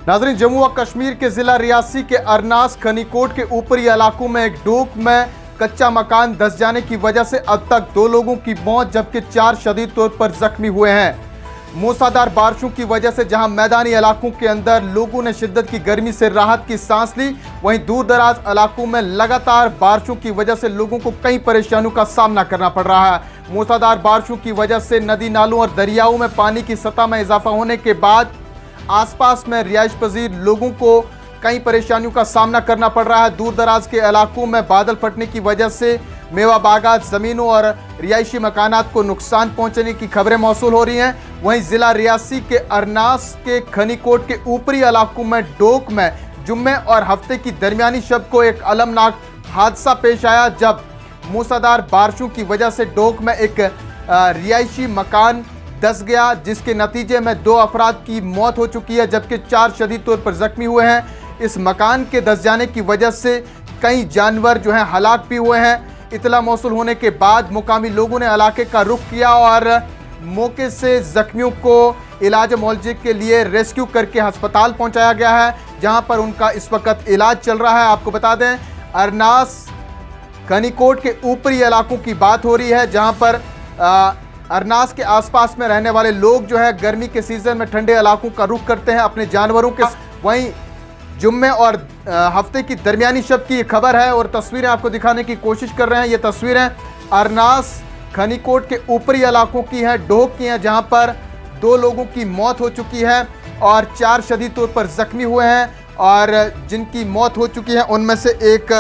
नाज़रीन, जम्मू व कश्मीर के जिला रियासी के अरनास खनीकोट के ऊपरी इलाकों में एक डोक में कच्चा मकान धंस जाने की वजह से अब तक 2 लोगों की मौत जबकि 4 शदीद तौर पर जख्मी हुए हैं। मूसलाधार बारिशों की वजह से जहां मैदानी इलाकों के अंदर लोगों ने शिद्दत की गर्मी से राहत की सांस ली, वहीं दूर दराज इलाकों में लगातार बारिशों की वजह से लोगों को कई परेशानियों का सामना करना पड़ रहा है। मूसलाधार बारिशों की वजह से नदी नालों और दरियाओं में पानी की सतह में इजाफा होने के बाद आसपास में रिहाइश पजीर लोगों को कई परेशानियों का सामना करना पड़ रहा है। दूर दराज के इलाकों में बादल फटने की वजह से मेवा बागात, ज़मीनों और रिहायशी मकानात को नुकसान पहुंचने की खबरें मौसूल हो रही हैं। वहीं ज़िला रियासी के अरनास के खनीकोट के ऊपरी इलाकों में डोक में जुम्मे और हफ्ते की दरमियानी शब को एक अलमनाक हादसा पेश आया जब मूसलाधार बारिशों की वजह से डोक में एक रिहायशी मकान धंस गया, जिसके नतीजे में 2 अफराद की मौत हो चुकी है जबकि 4 शदीद तौर पर जख्मी हुए हैं। इस मकान के धंस जाने की वजह से कई जानवर जो हैं हलाक भी हुए हैं। इतला मौसूल होने के बाद मुकामी लोगों ने इलाके का रुख किया और मौके से जख्मियों को इलाज मुआवजे के लिए रेस्क्यू करके अस्पताल पहुंचाया गया है, जहां पर उनका इस वक्त इलाज चल रहा है। आपको बता दें, अरनास खनीकोट के ऊपरी इलाकों की बात हो रही है, जहां पर अरनास के आसपास में रहने वाले लोग जो है गर्मी के सीजन में ठंडे इलाकों का रुख करते हैं अपने जानवरों के। वहीं जुम्मे और हफ्ते की दरमियानी शब की ये खबर है और तस्वीरें आपको दिखाने की कोशिश कर रहे हैं। ये तस्वीरें अरनास खनीकोट के ऊपरी इलाकों की हैं, डोक की हैं, जहां पर 2 लोगों की मौत हो चुकी है और 4 शदीद तौर पर जख्मी हुए हैं और जिनकी मौत हो चुकी है उनमें से एक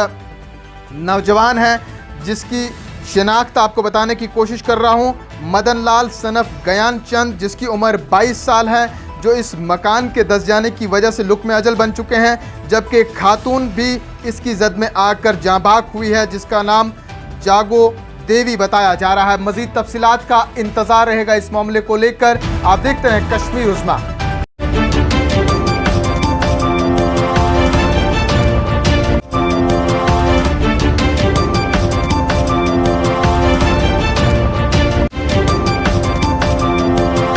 नौजवान है जिसकी शिनाख्त आपको बताने की कोशिश कर रहा हूं। मदन लाल सनफ गयान चंद, जिसकी उम्र 22 साल है, जो इस मकान के धंस जाने की वजह से लुक में अजल बन चुके हैं, जबकि खातून भी इसकी जद में आकर जाँ भाग हुई है जिसका नाम जागो देवी बताया जा रहा है। मजीद तफसीलात का इंतजार रहेगा इस मामले को लेकर। आप देखते हैं कश्मीर उज़्मा।